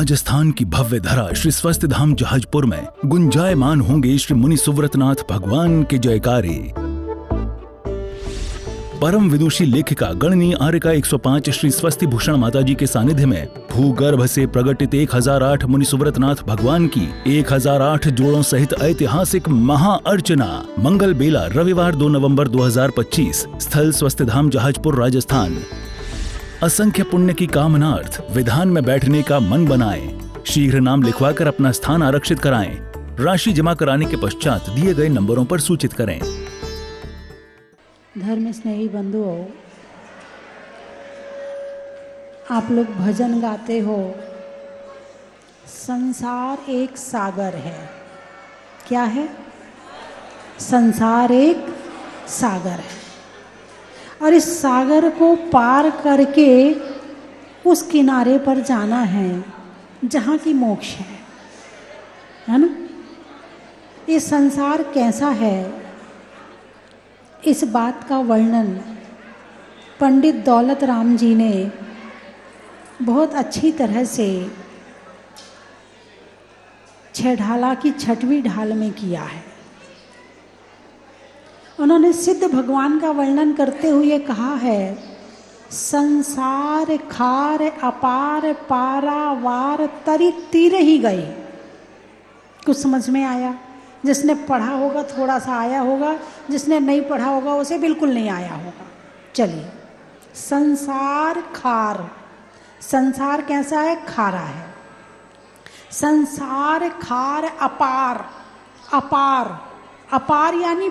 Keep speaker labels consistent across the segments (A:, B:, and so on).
A: राजस्थान की भव्य धरा श्री स्वस्थ धाम जहाजपुर में गुंजायमान होंगे श्री मुनि सुव्रतनाथ भगवान के जयकारे। परम विदुषी लेखिका गणनीय आर्यका 105 श्री स्वस्ति भूषण माताजी के सानिध्य में भूगर्भ से प्रकटित 1008 मुनि सुव्रतनाथ भगवान की 1008 जोड़ों सहित ऐतिहासिक महाअर्चना मंगल बेला रविवार 2 नवंबर 2025 स्थल स्वस्थ धाम जहाजपुर राजस्थान। असंख्य पुण्य की कामनार्थ विधान में बैठने का मन बनाएं। शीघ्र नाम लिखवाकर अपना स्थान आरक्षित कराएं। राशि जमा कराने के पश्चात दिए गए नंबरों पर सूचित करें।
B: धर्म स्नेही बंधुओं, आप लोग भजन गाते हो, संसार एक सागर है। क्या है? संसार एक सागर है और इस सागर को पार करके उस किनारे पर जाना है जहाँ की मोक्ष है ना? ये संसार कैसा है, इस बात का वर्णन पंडित दौलत राम जी ने बहुत अच्छी तरह से छह ढाला की छठवीं ढाल में किया है। उन्होंने सिद्ध भगवान का वर्णन करते हुए कहा है, संसार खार अपार पारावार तरी तीर ही गए। कुछ समझ में आया? जिसने पढ़ा होगा थोड़ा सा आया होगा, जिसने नहीं पढ़ा होगा उसे बिल्कुल नहीं आया होगा। चलिए, संसार खार, संसार कैसा है? खारा है। संसार खार अपार, अपार अपार यानी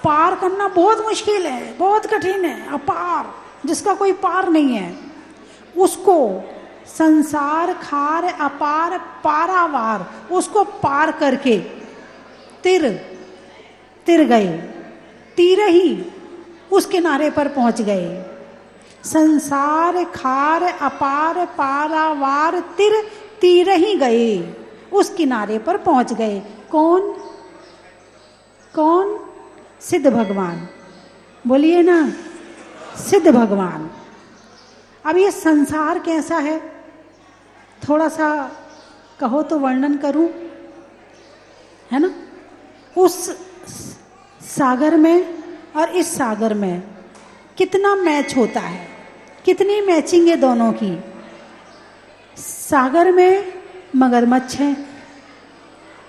B: पार करना बहुत मुश्किल है, बहुत कठिन है। अपार जिसका कोई पार नहीं है, उसको संसार खार अपार पारावार, उसको पार करके तिर गए, तीर ही उस किनारे पर पहुंच गए। संसार खार अपार पारावार तीर ही गए, उस किनारे पर पहुंच गए। कौन? कौन? सिद्ध भगवान। बोलिए ना, सिद्ध भगवान। अब ये संसार कैसा है, थोड़ा सा कहो तो वर्णन करूं, है ना? उस सागर में और इस सागर में कितना मैच होता है, कितनी मैचिंग है दोनों की। सागर में मगरमच्छ हैं,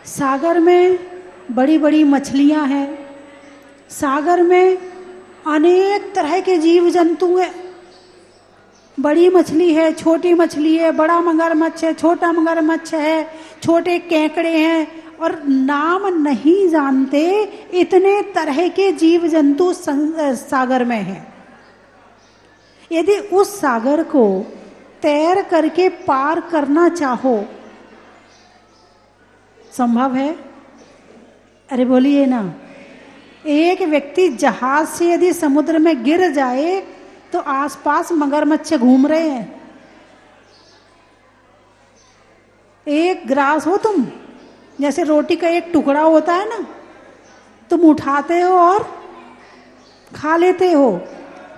B: सागर में बड़ी बड़ी मछलियां हैं, सागर में अनेक तरह के जीव जंतु हैं। बड़ी मछली है, छोटी मछली है, बड़ा मगरमच्छ है, छोटा मगरमच्छ है, छोटे केकड़े हैं और नाम नहीं जानते इतने तरह के जीव जंतु सागर में हैं। यदि उस सागर को तैर करके पार करना चाहो, संभव है? अरे बोलिए ना। एक व्यक्ति जहाज से यदि समुद्र में गिर जाए तो आसपास मगरमच्छ घूम रहे हैं। एक ग्रास हो तुम, जैसे रोटी का एक टुकड़ा होता है ना, तुम उठाते हो और खा लेते हो,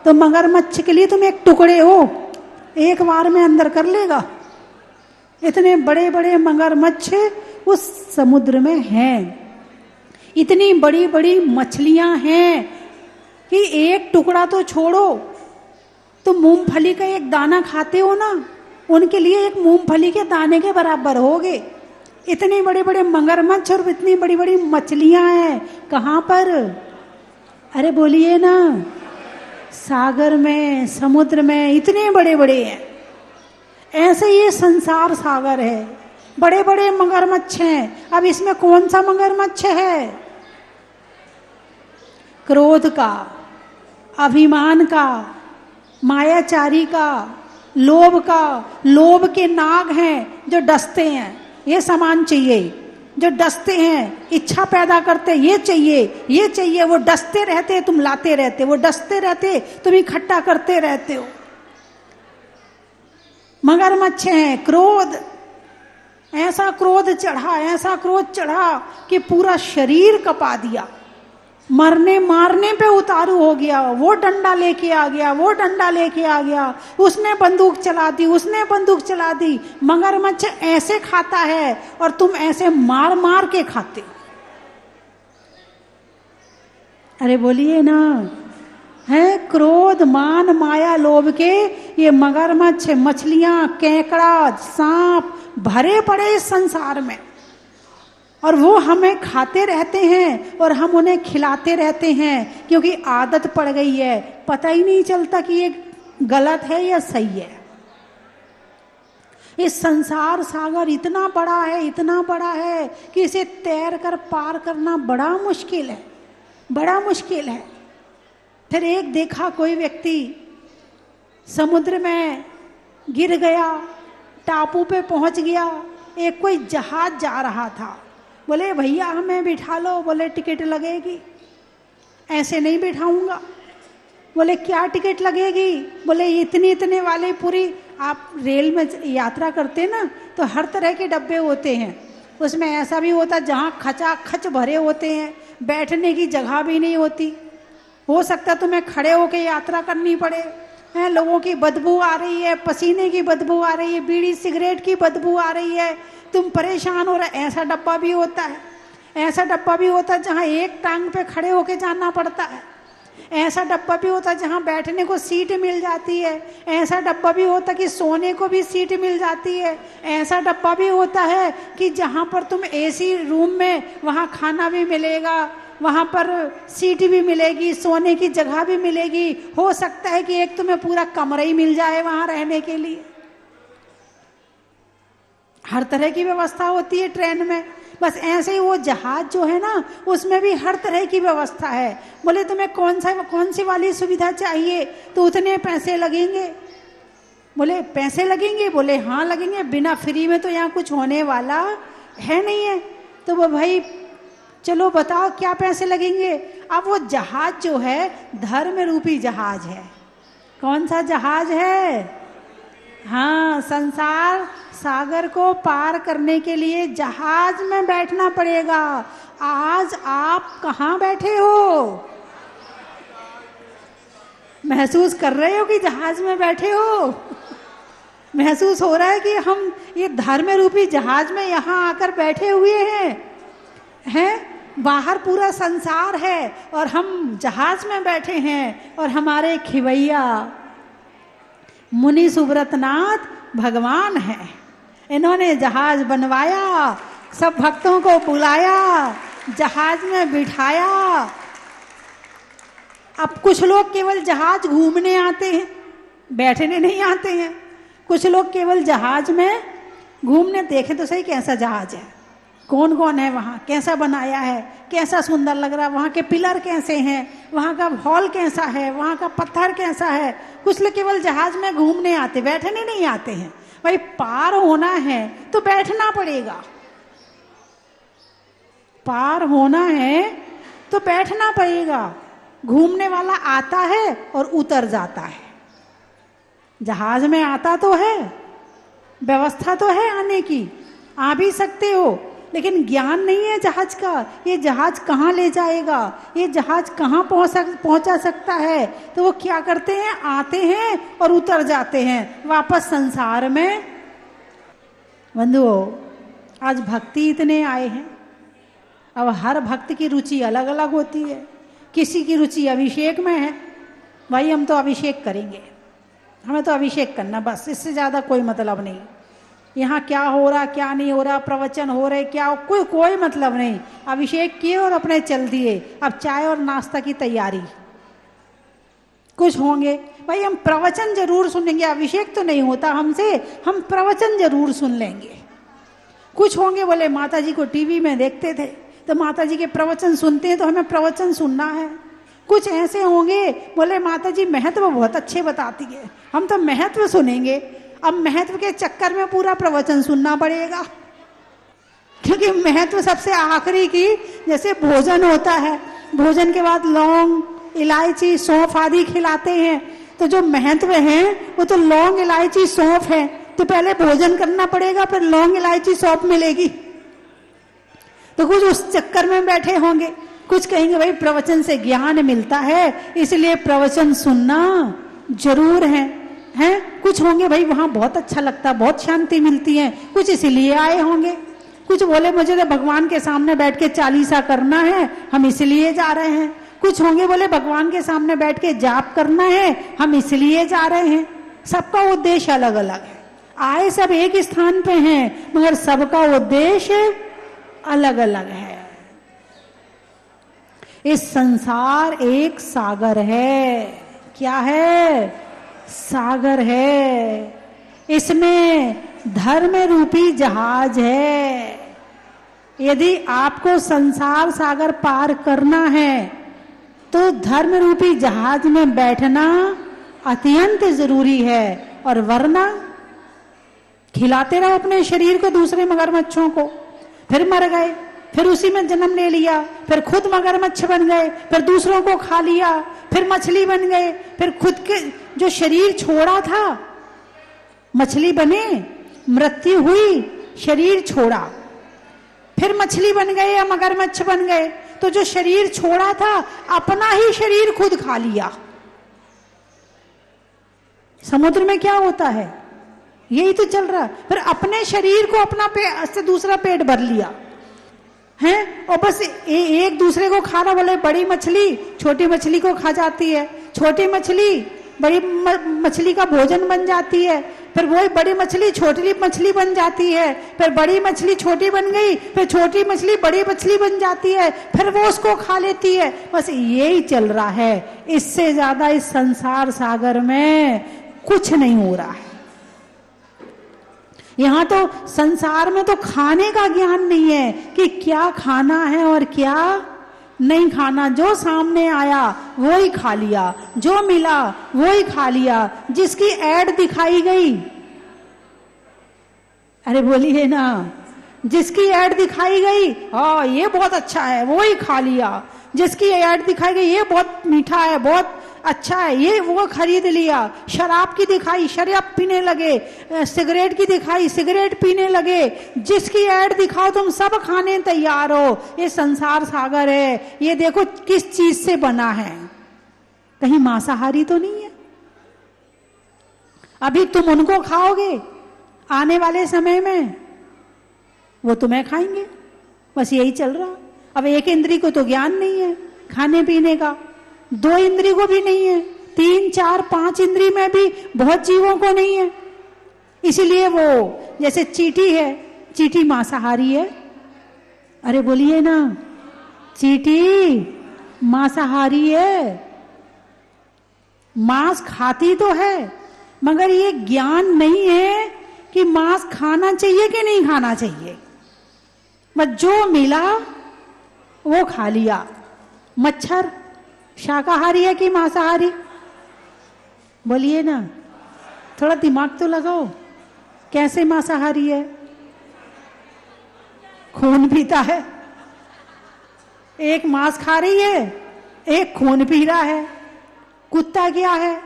B: तो मगरमच्छ के लिए तुम एक टुकड़े हो, एक बार में अंदर कर लेगा। इतने बड़े बड़े मगरमच्छ उस समुद्र में हैं, इतनी बड़ी बड़ी मछलियां हैं कि एक टुकड़ा तो छोड़ो, तुम मूंगफली का एक दाना खाते हो ना, उनके लिए एक मूंगफली के दाने के बराबर होगे। इतने बड़े बड़े मगरमच्छ और इतनी बड़ी बड़ी मछलियां हैं। कहाँ पर? अरे बोलिए ना, सागर में, समुद्र में इतने बड़े बड़े हैं। ऐसे ये संसार सागर है, बड़े बड़े मगरमच्छ हैं। अब इसमें कौन सा मगरमच्छ है? क्रोध का, अभिमान का, मायाचारी का, लोभ का। लोभ के नाग हैं जो डसते हैं, ये सामान चाहिए, जो डसते हैं, इच्छा पैदा करते, ये चाहिए, ये चाहिए। वो डसते रहते, तुम लाते रहते, वो डसते रहते, तुम इकट्ठा करते रहते हो। मगरमच्छ हैं क्रोध। ऐसा क्रोध चढ़ा, ऐसा क्रोध चढ़ा कि पूरा शरीर कपा दिया, मरने मारने पे उतारू हो गया, वो डंडा लेके आ गया, वो डंडा लेके आ गया, उसने बंदूक चला दी, उसने बंदूक चला दी। मगरमच्छ ऐसे खाता है और तुम ऐसे मार मार के खाते। अरे बोलिए ना, है क्रोध मान माया लोभ के ये मगरमच्छ, मछलियां, केकड़ा, सांप भरे पड़े इस संसार में, और वो हमें खाते रहते हैं और हम उन्हें खिलाते रहते हैं, क्योंकि आदत पड़ गई है। पता ही नहीं चलता कि ये गलत है या सही है। इस संसार सागर इतना बड़ा है, इतना बड़ा है कि इसे तैर कर पार करना बड़ा मुश्किल है, बड़ा मुश्किल है। फिर एक देखा कोई व्यक्ति समुद्र में गिर गया, टापू पे पहुंच गया, एक कोई जहाज जा रहा था। बोले भैया हमें बिठा लो। बोले टिकट लगेगी। ऐसे नहीं बिठाऊंगा। बोले क्या टिकट लगेगी? बोले इतनी इतने वाले पूरी। आप रेल में यात्रा करते ना तो हर तरह के डब्बे होते हैं, उसमें ऐसा भी होता जहाँ खचा खच भरे होते हैं, बैठने की जगह भी नहीं होती, हो सकता तुम्हें खड़े होकर यात्रा करनी पड़े हैं। लोगों की बदबू आ रही है, पसीने की बदबू आ रही है, बीड़ी सिगरेट की बदबू आ रही है, तुम परेशान हो रहे। ऐसा डब्बा भी होता है, ऐसा डब्बा भी होता है जहाँ एक टांग पे खड़े होके जाना पड़ता है। ऐसा डब्बा भी होता है जहाँ बैठने को सीट मिल जाती है। ऐसा डब्बा भी होता है कि सोने को भी सीट मिल जाती है। ऐसा डब्बा भी होता है कि जहाँ पर तुम एसी रूम में, वहाँ खाना भी मिलेगा, वहाँ पर सीट भी मिलेगी, सोने की जगह भी मिलेगी। हो सकता है कि एक तुम्हें पूरा कमरा ही मिल जाए वहाँ रहने के लिए। हर तरह की व्यवस्था होती है ट्रेन में। बस ऐसे ही वो जहाज जो है ना, उसमें भी हर तरह की व्यवस्था है। बोले तुम्हें कौन सी वाली सुविधा चाहिए? तो उतने पैसे लगेंगे। बोले पैसे लगेंगे? बोले हाँ लगेंगे, बिना फ्री में तो यहाँ कुछ होने वाला है नहीं है। तो वो भाई चलो बताओ क्या पैसे लगेंगे। अब वो जहाज जो है धर्म रूपी जहाज है। कौन सा जहाज है? हाँ, संसार सागर को पार करने के लिए जहाज में बैठना पड़ेगा। आज आप कहाँ बैठे हो? महसूस कर रहे हो कि जहाज में बैठे हो? महसूस हो रहा है कि हम ये धर्म रूपी जहाज में यहाँ आकर बैठे हुए हैं। बाहर पूरा संसार है और हम जहाज में बैठे हैं, और हमारे खिवैया मुनि सुब्रतनाथ भगवान है। इन्होंने जहाज बनवाया, सब भक्तों को बुलाया, जहाज में बिठाया। अब कुछ लोग केवल जहाज घूमने आते हैं, बैठने नहीं आते हैं। कुछ लोग केवल जहाज में घूमने, देखें तो सही कैसा जहाज है, कौन कौन है वहाँ, कैसा बनाया है, कैसा सुंदर लग रहा है, वहाँ के पिलर कैसे हैं, वहाँ का हॉल कैसा है, वहाँ का पत्थर कैसा है। कुछ लोग केवल जहाज में घूमने आते, बैठने नहीं आते हैं। भाई पार होना है तो बैठना पड़ेगा, पार होना है तो बैठना पड़ेगा। घूमने वाला आता है और उतर जाता है। जहाज में आता तो है, व्यवस्था तो है आने की, आ भी सकते हो, लेकिन ज्ञान नहीं है जहाज का। ये जहाज कहाँ ले जाएगा, ये जहाज कहाँ पहुंचा सकता है। तो वो क्या करते हैं, आते हैं और उतर जाते हैं वापस संसार में। बंधुओं, आज भक्ति इतने आए हैं। अब हर भक्त की रुचि अलग अलग होती है। किसी की रुचि अभिषेक में है, भाई हम तो अभिषेक करेंगे, हमें तो अभिषेक करना, बस इससे ज़्यादा कोई मतलब नहीं। यहाँ क्या हो रहा क्या नहीं हो रहा, प्रवचन हो रहे क्या, कोई मतलब नहीं। अभिषेक किए और अपने चल दिए। अब चाय और नाश्ता की तैयारी, कुछ होंगे भाई हम प्रवचन जरूर सुनेंगे, अभिषेक तो नहीं होता हमसे, हम प्रवचन जरूर सुन लेंगे। कुछ होंगे बोले माता जी को टीवी में देखते थे तो माता जी के प्रवचन सुनते हैं तो हमें प्रवचन सुनना है। कुछ ऐसे होंगे बोले माता जी महत्व बहुत अच्छे बताती है, हम तो महत्व सुनेंगे। अब महत्व के चक्कर में पूरा प्रवचन सुनना पड़ेगा, क्योंकि महत्व सबसे आखिरी की, जैसे भोजन होता है, भोजन के बाद लौंग, इलायची, सौंफ आदि खिलाते हैं, तो जो महत्व है वो तो लौंग, इलायची, सौंफ है। तो पहले भोजन करना पड़ेगा, फिर लौंग, इलायची, सौंफ मिलेगी। तो कुछ उस चक्कर में बैठे होंगे। कुछ कहेंगे भाई प्रवचन से ज्ञान मिलता है इसलिए प्रवचन सुनना जरूर है, हैं? कुछ होंगे भाई वहां बहुत अच्छा लगता, बहुत शांति मिलती है, कुछ इसलिए आए होंगे। कुछ बोले मुझे तो भगवान के सामने बैठ के चालीसा करना है, हम इसलिए जा रहे हैं। कुछ होंगे बोले भगवान के सामने बैठ के जाप करना है, हम इसलिए जा रहे हैं। सबका उद्देश्य अलग अलग है। आए सब एक स्थान पे हैं मगर सबका उद्देश्य अलग अलग है। इस संसार एक सागर है। क्या है? सागर है। इसमें धर्म रूपी जहाज है। यदि आपको संसार सागर पार करना है तो धर्म रूपी जहाज में बैठना अत्यंत जरूरी है, और वरना खिलाते रहो अपने शरीर को दूसरे मगरमच्छों को, फिर मर गए, फिर उसी में जन्म ले लिया, फिर खुद मगरमच्छ बन गए, फिर दूसरों को खा लिया, फिर मछली बन गए, फिर खुद के जो शरीर छोड़ा था मछली बने, मृत्यु हुई, शरीर छोड़ा, फिर मछली बन गए या मगरमच्छ बन गए, तो जो शरीर छोड़ा था अपना ही शरीर खुद खा लिया। समुद्र में क्या होता है? यही तो चल रहा। फिर अपने शरीर को अपना पेट से दूसरा पेट भर लिया है, और बस एक दूसरे को खाना। बोले बड़ी मछली छोटी मछली को खा जाती है, छोटी मछली बड़ी मछली का भोजन बन जाती है, फिर वही बड़ी मछली छोटी मछली बन जाती है, फिर बड़ी मछली छोटी बन गई, फिर छोटी मछली बड़ी मछली बन जाती है, फिर वो उसको खा लेती है। बस यही चल रहा है। इससे ज्यादा इस संसार सागर में कुछ नहीं हो रहा है। यहां तो संसार में तो खाने का ज्ञान नहीं है कि क्या खाना है और क्या नहीं खाना। जो सामने आया वो ही खा लिया, जो मिला वो ही खा लिया, जिसकी ऐड दिखाई गई, अरे बोलिए ना, जिसकी ऐड दिखाई गई हाँ ये बहुत अच्छा है वो ही खा लिया, जिसकी ऐड दिखाई गई ये बहुत मीठा है बहुत अच्छा है ये वो खरीद लिया। शराब की दिखाई शराब पीने लगे, सिगरेट की दिखाई सिगरेट पीने लगे, जिसकी ऐड दिखाओ तुम सब खाने तैयार हो। ये संसार सागर है। ये देखो किस चीज से बना है, कहीं मांसाहारी तो नहीं है। अभी तुम उनको खाओगे, आने वाले समय में वो तुम्हें खाएंगे। बस यही चल रहा। अब एक इंद्री को तो ज्ञान नहीं है खाने पीने का, दो इंद्री को भी नहीं है, 3, 4, 5 इंद्री में भी बहुत जीवों को नहीं है। इसीलिए वो जैसे चींटी है, चींटी मांसाहारी है। अरे बोलिए ना, चींटी मांसाहारी है, मांस खाती तो है मगर ये ज्ञान नहीं है कि मांस खाना चाहिए कि नहीं खाना चाहिए। बस जो मिला वो खा लिया। मच्छर शाकाहारी है कि मांसाहारी? बोलिए ना, थोड़ा दिमाग तो लगाओ। कैसे मांसाहारी है? खून पीता है, एक मांस खा रही है एक खून पी रहा है। कुत्ता क्या है?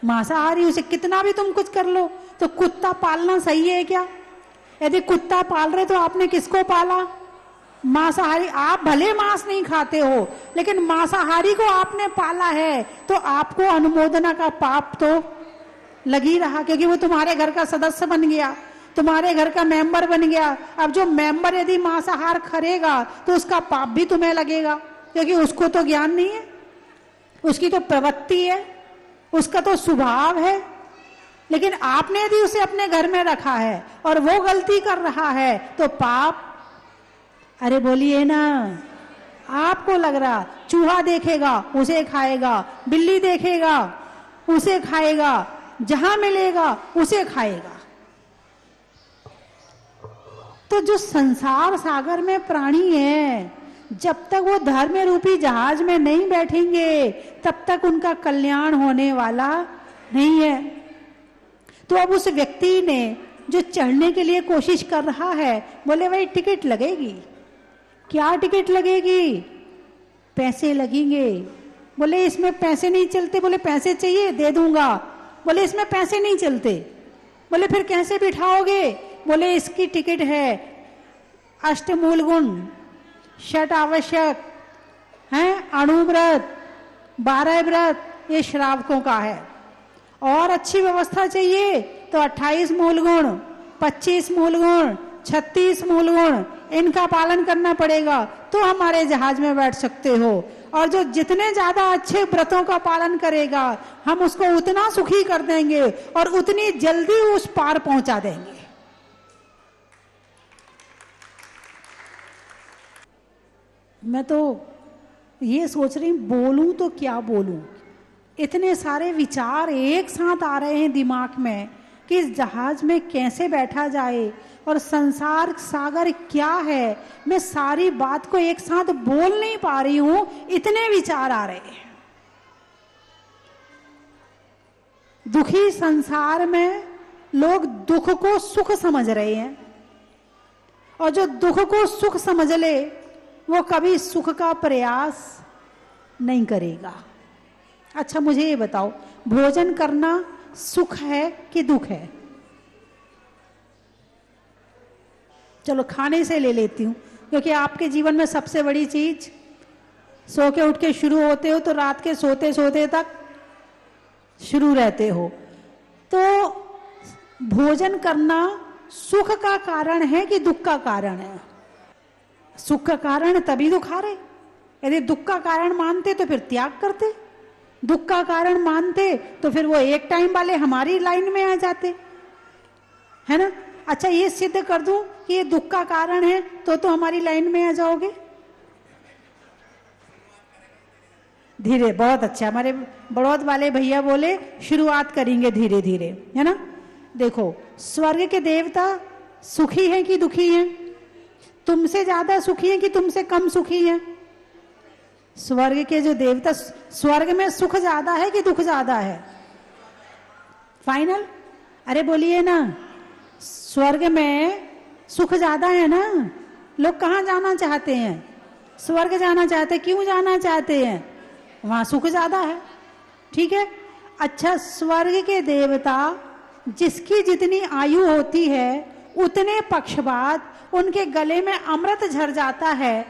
B: मांसाहारी। उसे कितना भी तुम कुछ कर लो तो कुत्ता पालना सही है क्या? यदि कुत्ता पाल रहे तो आपने किसको पाला? मांसाहारी। आप भले मांस नहीं खाते हो लेकिन मांसाहारी को आपने पाला है तो आपको अनुमोदना का पाप तो लग ही रहा, क्योंकि वो तुम्हारे घर का सदस्य बन गया, तुम्हारे घर का मेंबर बन गया। अब जो मेंबर यदि मांसाहार करेगा तो उसका पाप भी तुम्हें लगेगा, क्योंकि उसको तो ज्ञान नहीं है, उसकी तो प्रवृत्ति है, उसका तो स्वभाव है। लेकिन आपने यदि उसे अपने घर में रखा है और वो गलती कर रहा है तो पाप। अरे बोलिए ना, आपको लग रहा चूहा देखेगा उसे खाएगा, बिल्ली देखेगा उसे खाएगा, जहां मिलेगा उसे खाएगा। तो जो संसार सागर में प्राणी है, जब तक वो धर्म रूपी जहाज में नहीं बैठेंगे तब तक उनका कल्याण होने वाला नहीं है। तो अब उस व्यक्ति ने जो चढ़ने के लिए कोशिश कर रहा है, बोले भाई टिकट लगेगी। क्या टिकट लगेगी? पैसे लगेंगे। बोले इसमें पैसे नहीं चलते। बोले पैसे चाहिए दे दूंगा। बोले इसमें पैसे नहीं चलते। बोले फिर कैसे बिठाओगे? बोले इसकी टिकट है अष्टमूल गुण, षट आवश्यक, हैं अणुव्रत, 12 व्रत, ये श्रावकों का है। और अच्छी व्यवस्था चाहिए तो 28 मूल गुण, 25 मूल गुण, 36 मूल गुण, इनका पालन करना पड़ेगा तो हमारे जहाज में बैठ सकते हो। और जो जितने ज्यादा अच्छे व्रतों का पालन करेगा हम उसको उतना सुखी कर देंगे और उतनी जल्दी उस पार पहुंचा देंगे। मैं तो ये सोच रही हूं बोलूं तो क्या बोलूं, इतने सारे विचार एक साथ आ रहे हैं दिमाग में कि इस जहाज में कैसे बैठा जाए और संसार सागर क्या है। मैं सारी बात को एक साथ बोल नहीं पा रही हूं, इतने विचार आ रहे हैं। दुखी संसार में लोग दुख को सुख समझ रहे हैं और जो दुख को सुख समझ ले वो कभी सुख का प्रयास नहीं करेगा। अच्छा मुझे ये बताओ, भोजन करना सुख है कि दुख है? चलो खाने से ले लेती हूं, क्योंकि आपके जीवन में सबसे बड़ी चीज, सो के उठ के शुरू होते हो तो रात के सोते सोते तक शुरू रहते हो। तो भोजन करना सुख का कारण है कि दुख का कारण है? सुख का कारण तभी तो खा रहे। यदि दुख का कारण मानते तो फिर त्याग करते, दुख का कारण मानते तो फिर वो एक टाइम वाले हमारी लाइन में आ जाते, है ना। अच्छा ये सिद्ध कर दूं कि ये दुख का कारण है तो हमारी लाइन में आ जाओगे। धीरे, बहुत अच्छा, हमारे बड़ौद वाले भैया बोले शुरुआत करेंगे धीरे धीरे, है ना। देखो स्वर्ग के देवता सुखी हैं कि दुखी हैं? तुमसे ज्यादा सुखी हैं कि तुमसे कम सुखी हैं? स्वर्ग के जो देवता, स्वर्ग में सुख ज्यादा है कि दुख ज्यादा है? फाइनल, अरे बोलिए ना, स्वर्ग में सुख ज्यादा है ना। लोग कहाँ जाना चाहते हैं? स्वर्ग जाना चाहते हैं। क्यों जाना चाहते हैं? वहां सुख ज्यादा है, ठीक है। अच्छा स्वर्ग के देवता जिसकी जितनी आयु होती है उतने पक्ष बाद उनके गले में अमृत झर जाता है।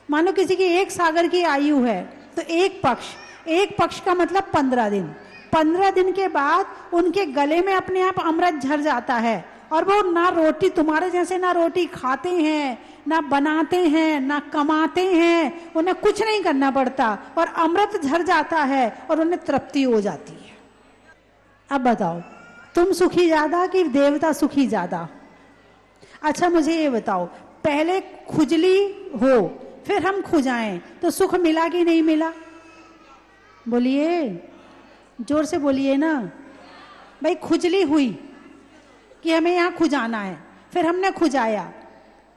B: मानो किसी की 1 सागर की आयु है तो एक पक्ष का मतलब 15 दिन, 15 दिन के बाद उनके गले में अपने आप अमृत झर जाता है और वो ना रोटी, तुम्हारे जैसे ना रोटी खाते हैं, ना बनाते हैं, ना कमाते हैं, उन्हें कुछ नहीं करना पड़ता और अमृत झर जाता है और उन्हें तृप्ति हो जाती है। अब बताओ तुम सुखी ज्यादा कि देवता सुखी ज्यादा? अच्छा मुझे ये बताओ, पहले खुजली हो फिर हम खुजाएं तो सुख मिला कि नहीं मिला? बोलिए, जोर से बोलिए ना भाई। खुजली हुई कि हमें यहाँ खुजाना है, फिर हमने खुजाया,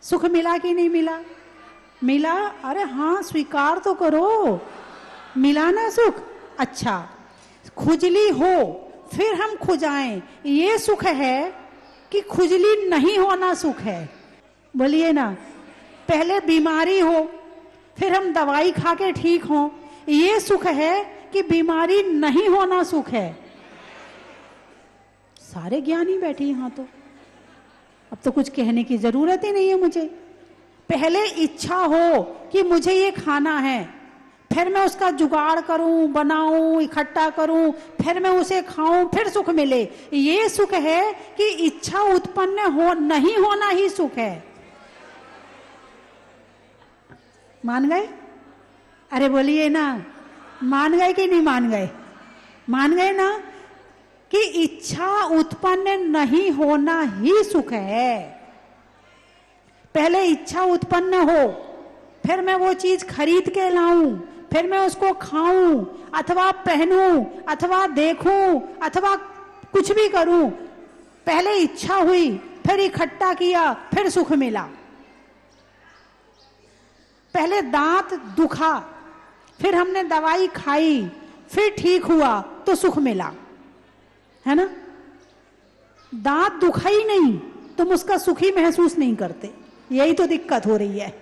B: सुख मिला कि नहीं मिला? मिला। अरे हाँ स्वीकार तो करो, मिला ना सुख। अच्छा खुजली हो फिर हम खुजाएं, ये सुख है कि खुजली नहीं होना सुख है? बोलिए ना। पहले बीमारी हो फिर हम दवाई खा के ठीक हों, ये सुख है कि बीमारी नहीं होना सुख है? सारे ज्ञानी बैठे यहां तो, अब तो कुछ कहने की जरूरत ही नहीं है मुझे। पहले इच्छा हो कि मुझे ये खाना है, फिर मैं उसका जुगाड़ करूं, बनाऊं, इकट्ठा करूं, फिर मैं उसे खाऊं, फिर सुख मिले, ये सुख है कि इच्छा उत्पन्न हो नहीं होना ही सुख है? मान गए? अरे बोलिए ना, मान गए कि नहीं मान गए? मान गए ना कि इच्छा उत्पन्न नहीं होना ही सुख है। पहले इच्छा उत्पन्न हो, फिर मैं वो चीज खरीद के लाऊं, फिर मैं उसको खाऊं अथवा पहनूं अथवा देखूं अथवा कुछ भी करूं। पहले इच्छा हुई, फिर इकट्ठा किया, फिर सुख मिला। पहले दांत दुखा, फिर हमने दवाई खाई, फिर ठीक हुआ तो सुख मिला, है ना। दांत दुखा ही नहीं, तुम उसका सुखी महसूस नहीं करते, यही तो दिक्कत हो रही है।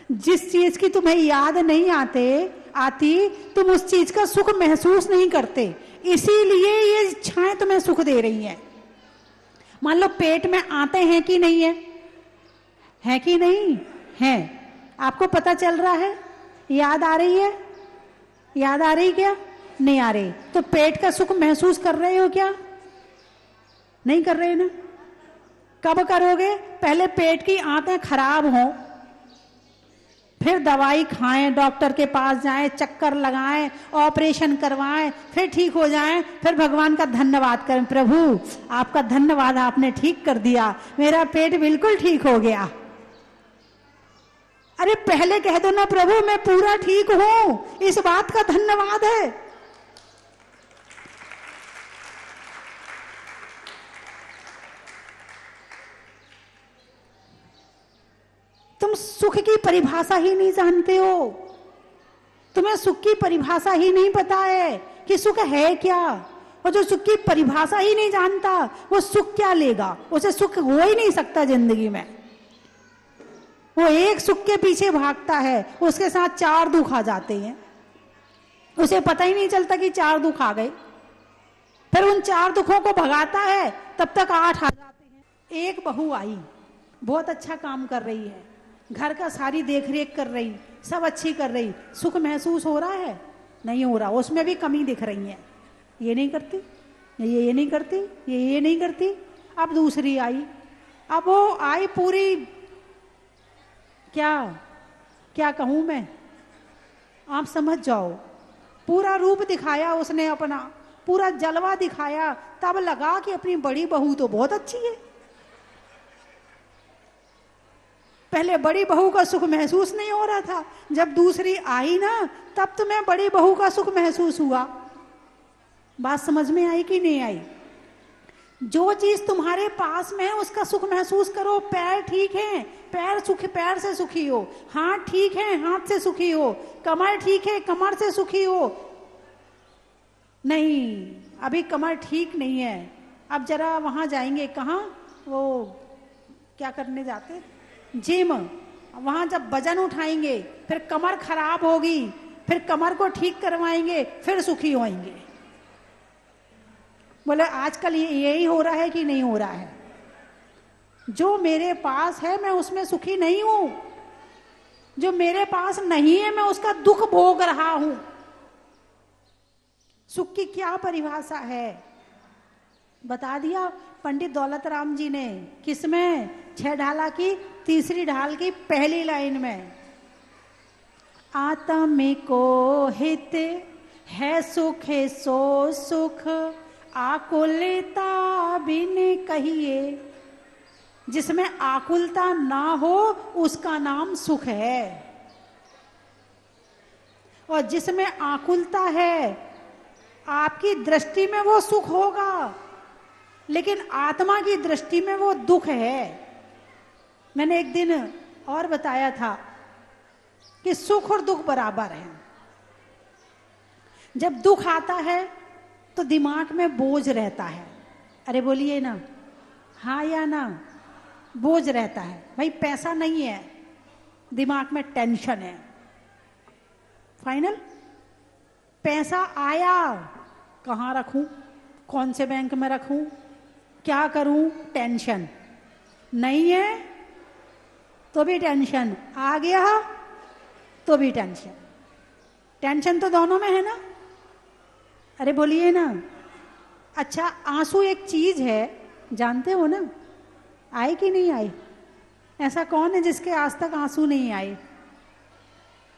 B: जिस चीज की तुम्हें याद नहीं आती तुम उस चीज का सुख महसूस नहीं करते, इसीलिए ये इच्छाएं तुम्हें सुख दे रही हैं। मान लो पेट में आते हैं कि नहीं है? है कि नहीं है? आपको पता चल रहा है? याद आ रही है? याद आ रही क्या? नहीं आ रही। तो पेट का सुख महसूस कर रहे हो क्या? नहीं कर रहे ना? कब करोगे? पहले पेट की आंतें खराब हों, फिर दवाई खाएं, डॉक्टर के पास जाएं, चक्कर लगाएं, ऑपरेशन करवाएं, फिर ठीक हो जाएं, फिर भगवान का धन्यवाद करें, प्रभु आपका धन्यवाद, आपने ठीक कर दिया, मेरा पेट बिल्कुल ठीक हो गया। अरे पहले कह दो ना, प्रभु मैं पूरा ठीक हूं, इस बात का धन्यवाद है। तुम सुख की परिभाषा ही नहीं जानते हो, तुम्हें सुख की परिभाषा ही नहीं पता है कि सुख है क्या। और जो सुख की परिभाषा ही नहीं जानता वो सुख क्या लेगा? उसे सुख हो ही नहीं सकता जिंदगी में। वो एक सुख के पीछे भागता है, उसके साथ 4 दुख आ जाते हैं, उसे पता ही नहीं चलता कि 4 दुख आ गए। फिर उन 4 दुखों को भगाता है, तब तक 8 आ जाते हैं। एक बहू आई, बहुत अच्छा काम कर रही है, घर का सारी देख रेख कर रही, सब अच्छी कर रही, सुख महसूस हो रहा है? नहीं हो रहा, उसमें भी कमी दिख रही है। ये नहीं करती, ये नहीं करती, ये नहीं करती। अब दूसरी आई, अब वो आई पूरी, क्या क्या कहूं मैं, आप समझ जाओ, पूरा रूप दिखाया उसने अपना, पूरा जलवा दिखाया, तब लगा कि अपनी बड़ी बहू तो बहुत अच्छी है। पहले बड़ी बहू का सुख महसूस नहीं हो रहा था, जब दूसरी आई ना तब तुम्हें बड़ी बहू का सुख महसूस हुआ। बात समझ में आई कि नहीं आई? जो चीज तुम्हारे पास में है उसका सुख महसूस करो। पैर ठीक है, पैर से सुखी हो, हाथ ठीक है, हाथ से सुखी हो, कमर ठीक है, कमर से सुखी हो। नहीं, अभी कमर ठीक नहीं है, अब जरा वहां जाएंगे, कहाँ वो क्या करने जाते, जिम, वहां जब वजन उठाएंगे फिर कमर खराब होगी, फिर कमर को ठीक करवाएंगे, फिर सुखी होएंगे। बोले आजकल यही हो रहा है कि नहीं हो रहा है? जो मेरे पास है मैं उसमें सुखी नहीं हूं, जो मेरे पास नहीं है मैं उसका दुख भोग रहा हूं। सुख की क्या परिभाषा है बता दिया पंडित दौलत राम जी ने। किसमें? 6 ढाला की 3री ढाल की पहली लाइन में, आत्मिको हित है सुख सो सुख, आकुलता बिन कहिए। जिसमें आकुलता ना हो उसका नाम सुख है, और जिसमें आकुलता है आपकी दृष्टि में वो सुख होगा, लेकिन आत्मा की दृष्टि में वो दुख है। मैंने एक दिन और बताया था कि सुख और दुख बराबर हैं। जब दुख आता है तो दिमाग में बोझ रहता है। अरे बोलिए ना, हाँ या ना? बोझ रहता है। भाई पैसा नहीं है, दिमाग में टेंशन है। फाइनल, पैसा आया, कहाँ रखूं, कौन से बैंक में रखूं, क्या करूं, टेंशन। नहीं है तो भी टेंशन, आ गया तो भी टेंशन। टेंशन तो दोनों में है ना? अरे बोलिए ना। अच्छा, आंसू एक चीज है, जानते हो ना? आए कि नहीं आए? ऐसा कौन है जिसके आज तक आंसू नहीं आए?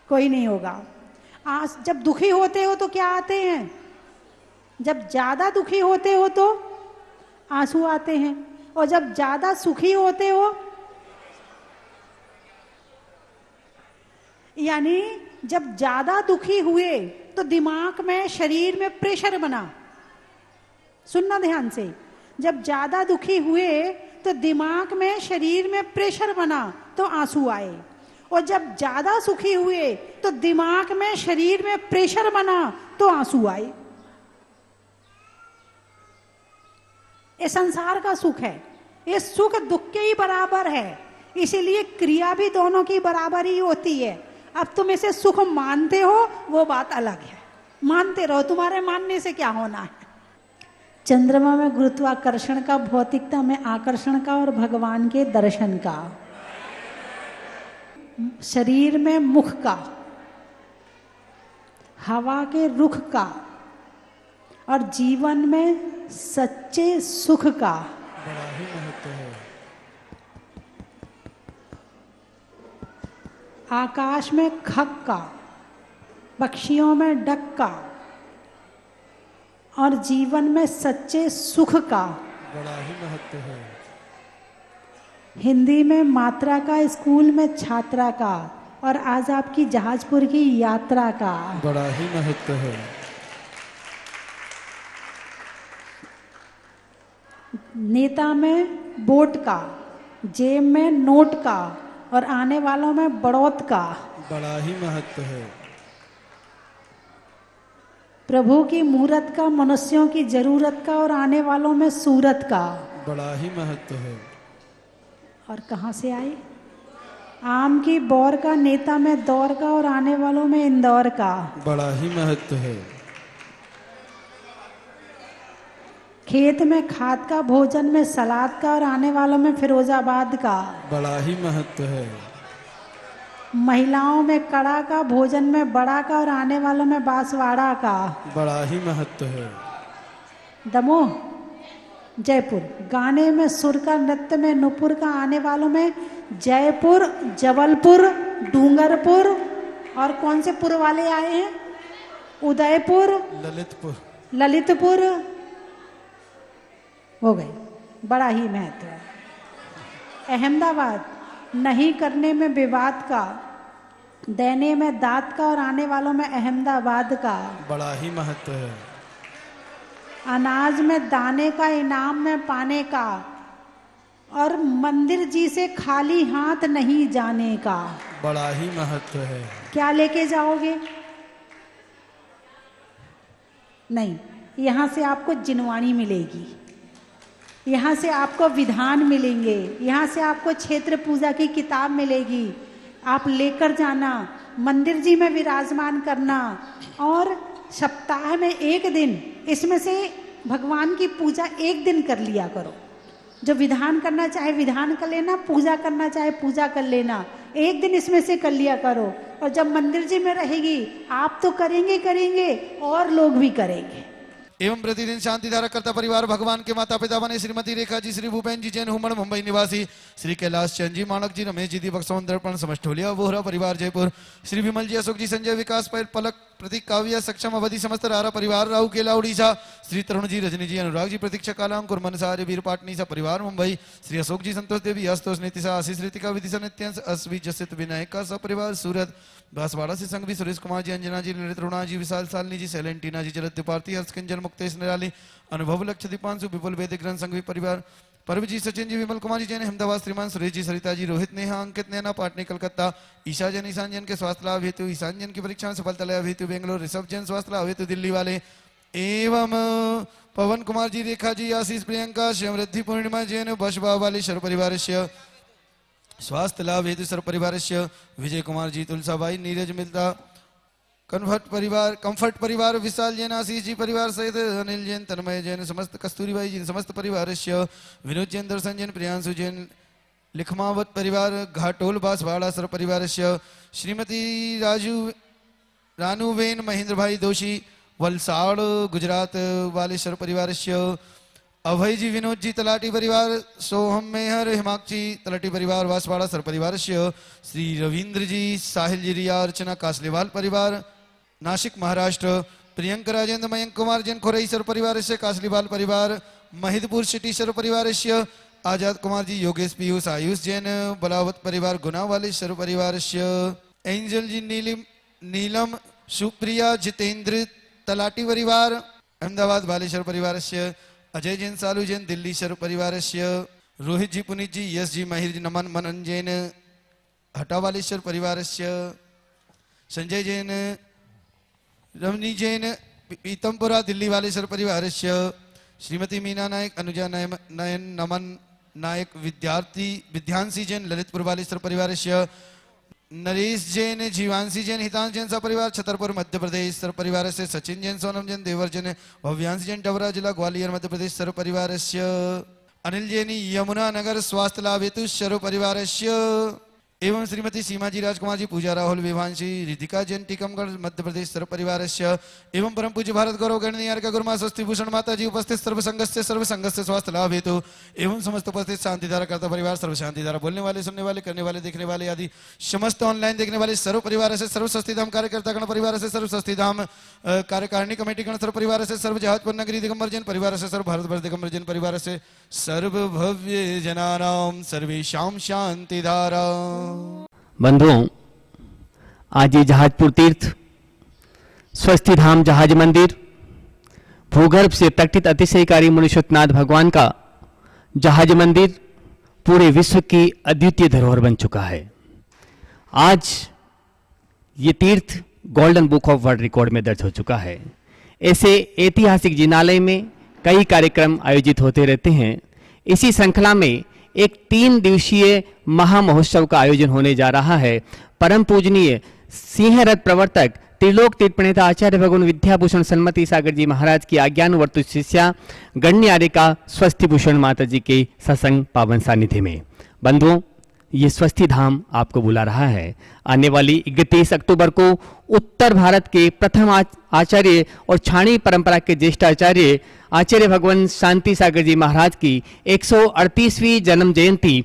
B: कोई नहीं होगा। जब दुखी होते हो तो क्या आते हैं? जब ज्यादा दुखी होते हो तो आंसू आते हैं, और जब ज्यादा सुखी होते हो, यानी जब ज्यादा दुखी हुए तो दिमाग में, शरीर में प्रेशर बना। सुनना ध्यान से, जब ज्यादा दुखी हुए तो दिमाग में, शरीर में प्रेशर बना तो आंसू आए, और जब ज्यादा सुखी हुए तो दिमाग में, शरीर में प्रेशर बना तो आंसू आए। ये संसार का सुख है, ये सुख दुख के ही बराबर है, इसीलिए क्रिया भी दोनों की बराबर ही होती है। अब तुम इसे सुख मानते हो वो बात अलग है, मानते रहो, तुम्हारे मानने से क्या होना है। चंद्रमा में गुरुत्वाकर्षण का, भौतिकता में आकर्षण का, और भगवान के दर्शन का। शरीर में मुख का, हवा के रुख का और जीवन में सच्चे सुख का।
C: बड़ा ही महत्व है।
B: आकाश में खग का, पक्षियों में डक का और जीवन में सच्चे सुख का।
C: बड़ा ही महत्व है।
B: हिंदी में मात्रा का, स्कूल में छात्रा का और आज आपकी जहाजपुर की यात्रा का।
C: बड़ा ही महत्व है।
B: नेता में वोट का, जेब में नोट का और आने वालों में बढ़ोत का।
C: बड़ा ही महत्व है।
B: प्रभु की मूरत का, मनुष्यों की जरूरत का और आने वालों में सूरत का।
C: बड़ा ही महत्व है।
B: और कहाँ से आए? आम की बौर का, नेता में दौर का और आने वालों में इंदौर का।
C: बड़ा ही महत्व है।
B: खेत में खाद का, भोजन में सलाद का और आने वालों में फिरोजाबाद का।
C: बड़ा ही महत्व है।
B: महिलाओं में कड़ा का, भोजन में बड़ा का और आने वालों में बांसवाड़ा का।
C: बड़ा ही महत्व है।
B: दमोह, जयपुर, गाने में सुर का, नृत्य में नुपुर का, आने वालों में जयपुर, जबलपुर, डूंगरपुर और कौन से पुर वाले आए हैं? उदयपुर,
C: ललितपुर।
B: ललितपुर हो गए। बड़ा ही महत्व है। अहमदाबाद, नहीं करने में विवाद का, देने में दात का और आने वालों में अहमदाबाद का।
C: बड़ा ही महत्व है।
B: अनाज में दाने का, इनाम में पाने का और मंदिर जी से खाली हाथ नहीं जाने का।
C: बड़ा ही महत्व है।
B: क्या लेके जाओगे? नहीं, यहाँ से आपको जिनवाणी मिलेगी, यहाँ से आपको विधान मिलेंगे, यहाँ से आपको क्षेत्र पूजा की किताब मिलेगी। आप लेकर जाना, मंदिर जी में विराजमान करना और सप्ताह में एक दिन इसमें से भगवान की पूजा एक दिन कर लिया करो। जो विधान करना चाहे विधान कर लेना, पूजा करना चाहे पूजा कर लेना, एक दिन इसमें से कर लिया करो। और जब मंदिर जी में रहेगी, आप तो करेंगे करेंगे और लोग भी करेंगे।
C: एवं प्रतिदिन शांति धारा करता परिवार भगवान के माता पिता बने श्रीमती रेखा जी, श्री भूपेन जी जैन, हुमड़ मुंबई निवासी, श्री कैलाश चंद जी, माणक जी, रमेश जी, दीपक सौन, दर्पण समष्टोलिया, वोहरा परिवार जयपुर, श्री विमल जी, अशोक जी, संजय, विकास पैर, पलक, प्रतीक, काव्य, सक्षम, अवधि, समस्त रारा परिवार, राहु केला उड़ीसा, श्री तरुण जी, रजनी जी, अनुराग जी, प्रतीक्षा कालाम, कुरमन सारे वीर पाटनी सा परिवार मुंबई, श्री अशोक जी, संतोष देवी, आस्तोष नीतिशा, आशीष ऋतिका, विदिशा नित्यांश, अस्वी जसित विनायक का सपरिवार सूरत, बांसवाड़ा से संघवी, सुरेश कुमार जी, अंजना जी, ललित रुणा जी, विशाल सालनी जी, सैलेंटीना जी, जलद पार्थी, हर्षकिंजल, मुक्तेश निराली, अनुभव लक्ष्य दीपांशु, विपुल वैदिक ग्रंथ संघवी परिवार, परम जी, सचिन जी, विमल कुमार जी जैन, अहमदाबाद, श्रीमान सुरेश जी, सरिता जी, रोहित नेहा, अंकित नैना, पाटनी कलकत्ता, ईशा जैन, ईशान जैन के स्वास्थ्य लाभ हेतु, ईशान जैन की परीक्षा में सफलता लाभ हेतु बेंगलोर, ऋषभ जैन स्वास्थ्य लाभ हेतु दिल्ली वाले, एवं पवन कुमार जी, रेखा जी, आशीष, प्रियंका, श्यामृद्धि, पूर्णिमा जैन, बशबा वाले सर्व परिवार स्वास्थ्य लाभ हेतु सर्व परिवार, विजय कुमार जी, तुलसाबाई, नीरज मिलता, कंफर्ट परिवार, विशाल जैन, आशीष जी परिवार सहित अनिल जैन, तन्मय जैन, समस्त कस्तूरीबाई जी, समस्त परिवार, विनोद जैन, दर्शन जैन, प्रियांशु जैन, लिखमावत परिवार, घाटोल बांसवाड़ा सर्व परिवार, श्रीमती रानूवेन, महेंद्र भाई दोषी, वलसाड़ गुजरात वाले सर्व परिवार, अभय जी, विनोद जी, तलाटी परिवार, सोहम मेहर, हिमाक्षी, तलाटी परिवार, वासवाड़ा सर्व परिवार, श्री रविंद्र जी, साहिल जी, रिया, अर्चना, कासलेवाल परिवार, नासिक महाराष्ट्र, प्रियंक राजेंद्र, मयंक कुमार जैन, खोरई सर्व परिवार, कासलीवाल परिवार, महिदपुर सिटी सर्व परिवार, आजाद कुमार जी, योगेश पीयूष, आयुष जैन, बलावत परिवार, गुना वाले सर्व परिवार, एंजल जी, नीलम, सुप्रिया, जितेंद्र, तलाटी परिवार, अहमदाबाद वाले सर्व परिवार, अजय जैन, सालू जैन, दिल्ली सर्व परिवार, रोहित जी, पुनीत जी, यश जी, महिर जी, नमन, मनन जैन, हटावालेश्वर परिवार, संजय जैन, रमनी जैन, पीतमपुरा दिल्ली वाले सर्व परिवार, श्रीमती मीना नायक, अनुजा नयन, नमन नायक, विद्यांशी जैन, ललितपुर वाले सर्व परिवार, नरेश जैन, जीवांशी जैन, हितांश जैन परिवार, छतरपुर मध्य प्रदेश सर्व परिवार, सचिन जैन, सोनम जैन, देवर जैन, भव्यांश जैन, डबरा जिला ग्वालियर मध्य प्रदेश सर्व परिवार, अनिल जैन, यमुना नगर स्वास्थ्य लाभ हेतु सर्व परिवार, एवं श्रीमती सीमा जी राजकुमार जी पूजा राहुल विभांशी रिधिका जैन टीकमगढ़ मध्य प्रदेश सर्व परिवारस्य एवं परम पूज्य भारत गौरव गणनीय का गुरुमा स्वस्ति भूषण माता जी उपस्थित सर्व संघस्य स्वास्थ्य लाभ हेतु एवं समस्त उपस्थित शांतिधारा कर्ता परिवार सर्व शांतिधारा बोलने वाले सुनने वाले करने वाले देखने वाले आदि समस्त ऑनलाइन देखने वाले सर्व परिवार से सर्व स्वस्ति धाम कार्यकर्ता गण परिवार से सर्व स्वस्ति धाम कार्यकारिणी कमेटी गण सर्व परिवार से सर्व जहाजपुर नगरी दिगंबर जैन परिवार से सर्व भारतवर्ष दिगंबर जैन परिवार से सर्व भव्य जनानाम सर्वेशाम शांतिधारा।
D: बंधुओं, आज ये जहाजपुर तीर्थ स्वस्ति धाम जहाज मंदिर भूगर्भ से प्रकटित अतिशयकारी मुनीश्वरनाथ भगवान का जहाज मंदिर पूरे विश्व की अद्वितीय धरोहर बन चुका है। आज ये तीर्थ golden book of world record में दर्ज हो चुका है। ऐसे ऐतिहासिक जिनालय में कई कार्यक्रम आयोजित होते रहते हैं। इसी श्रृंखला में एक 3 दिवसीय महामहोत्सव का आयोजन होने जा रहा है। परम पूजनीय सिंह रथ प्रवर्तक त्रिलोक तीर्थ प्रणेता आचार्य भगवान विद्याभूषण सन्मति सागर जी महाराज की आज्ञानुवर्तु शिष्या गण्यआर्यिका स्वस्ति भूषण माता जी के सत्संग पावन सानिध्य में। बंधुओं, ये स्वस्ति धाम आपको बुला रहा है। आने वाली 31 अक्टूबर को उत्तर भारत के प्रथम आचार्य और छाणी परंपरा के ज्येष्ठ आचार्य आचार्य भगवान शांति सागर जी महाराज की 138वीं जन्म जयंती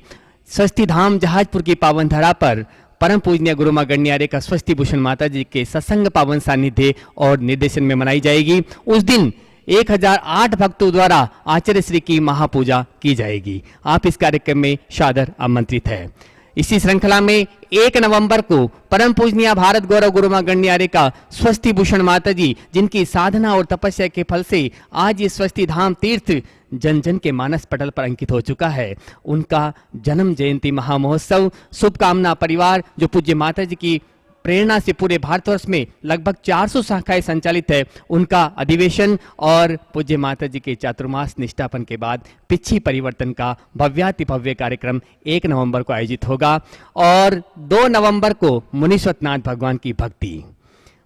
D: स्वस्ति धाम जहाजपुर की पावन धरा पर परम पूजनीय गुरुमा गण्यआर्य का स्वस्ति भूषण माता जी के सत्संग पावन सानिध्य और निर्देशन में मनाई जाएगी। उस दिन 1008 भक्तों द्वारा आचार्य श्री की महापूजा की जाएगी। आप इस कार्यक्रम में सादर आमंत्रित है। इसी श्रृंखला में 1 नवंबर को परम पूजनीय भारत गौरव गुरुमा गण्यआर्य का स्वस्ति भूषण माता जी, जिनकी साधना और तपस्या के फल से आज ये स्वस्ति धाम तीर्थ जन जन के मानस पटल पर अंकित हो चुका है, उनका जन्म जयंती महामहोत्सव शुभकामना परिवार जो पूज्य माता जी की प्रेरणा से पूरे भारतवर्ष में लगभग 400 शाखाएं संचालित है, उनका अधिवेशन और पूज्य माता जी के चातुर्मास निष्ठापन के बाद पिछी परिवर्तन का भव्याति भव्य कार्यक्रम 1 नवंबर को आयोजित होगा और 2 नवंबर को मुनीश्वरनाथ भगवान की भक्ति।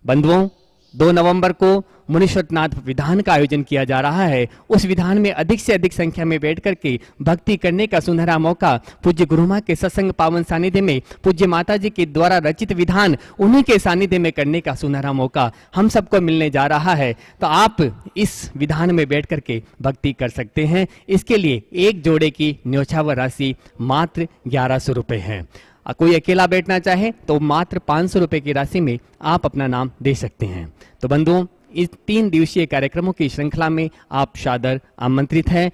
D: बंधुओं, 2 नवंबर को मुनीश्वरनाथ विधान का आयोजन किया जा रहा है। उस विधान में अधिक से अधिक संख्या में बैठ करके भक्ति करने का सुनहरा मौका पूज्य गुरुमा के सत्संग पावन सानिध्य में पूज्य माता जी के द्वारा रचित विधान उन्हीं के सानिध्य में करने का सुनहरा मौका हम सबको मिलने जा रहा है। तो आप इस विधान में बैठ करके भक्ति कर सकते हैं। इसके लिए एक जोड़े की न्योछावर राशि मात्र 1100 रुपये है। कोई अकेला बैठना चाहे तो मात्र 500 रुपये की राशि में आप अपना नाम दे सकते हैं। तो बंधुओं, इस 3 दिवसीय कार्यक्रमों की श्रृंखला में आप सादर आमंत्रित हैं।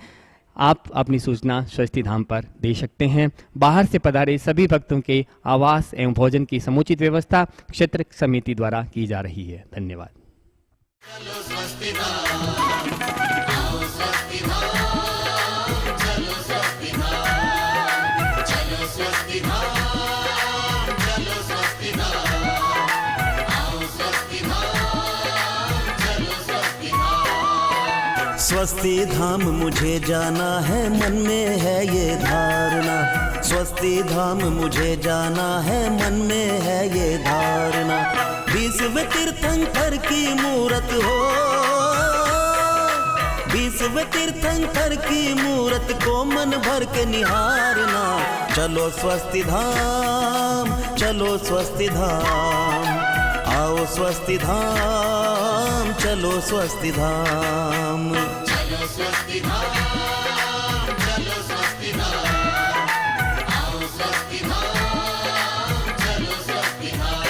D: आप अपनी सूचना स्वस्ति धाम पर दे सकते हैं। बाहर से पधारे सभी भक्तों के आवास एवं भोजन की समुचित व्यवस्था क्षेत्र समिति द्वारा की जा रही है। धन्यवाद।
E: स्वस्ति धाम मुझे जाना है, मन में है ये धारणा। स्वस्ति धाम मुझे जाना है, मन में है ये धारणा। 20वें तीर्थंकर की मूरत हो, 20वें तीर्थंकर की मूरत को मन भर के निहारना। चलो स्वस्ति धाम, चलो स्वस्ति धाम, आओ स्वस्ति धाम, चलो स्वस्ति धाम, चलो स्वस्ति धाम, चलो स्वस्ति धाम, आओ स्वस्ति धाम, चलो स्वस्ति धाम।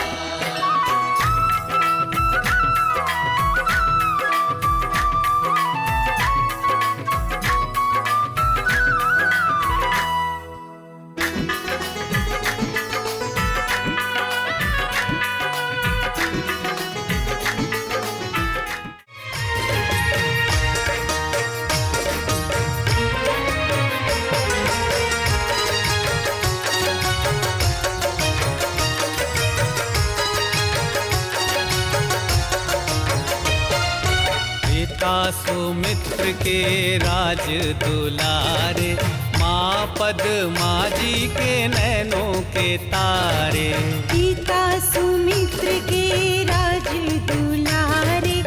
F: सुमित्र के राज दुलारे, माँ पद्मा जी के नैनों के तारे।
G: पिता सुमित्र के राज दुलारे,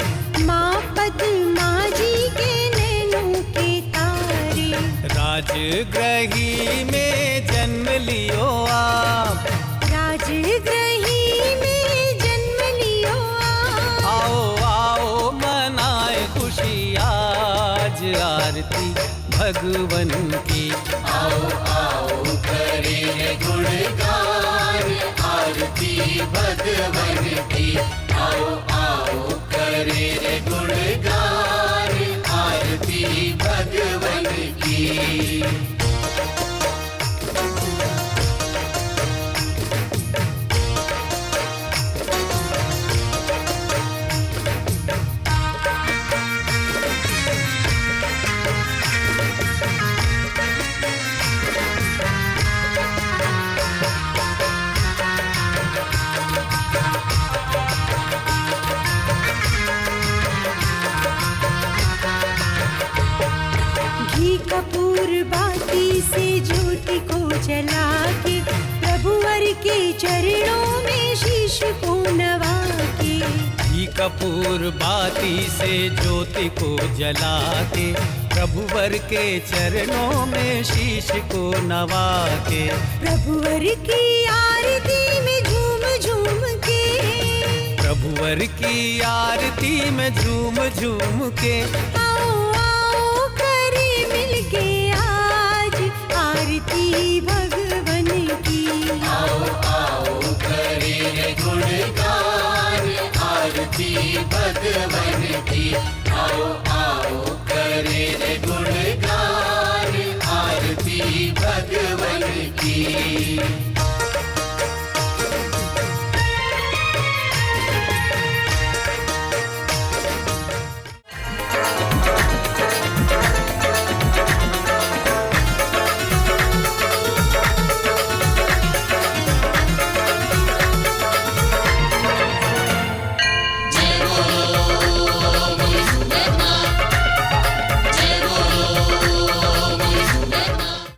G: माँ पद्मा जी के नैनों के तारे।
F: राजगृही में जन्म लियो आप,
G: राजगृही में जन्म लियो
F: आओ आओ मनाए खुशी आज आरती भगवन की।
H: आओ आओ करें गुणगान आरती भगवन की। आओ आओ करें गुणगान आरती भगवन की।
G: घी कपूर बाती से ज्योति को जला के प्रभुवर के चरणों में शीश को नवा के।
F: घी कपूर बाती से ज्योति को जला के प्रभुवर के चरणों में शीश को नवा के।
G: प्रभुवर की आरती में झूम झूम के
F: प्रभुवर की आरती में झूम झूम के।
G: आओ आओ करे मिलके आज आरती भगवन की।
H: आओ आओ करें गुणगान आरती भगवन की। आओ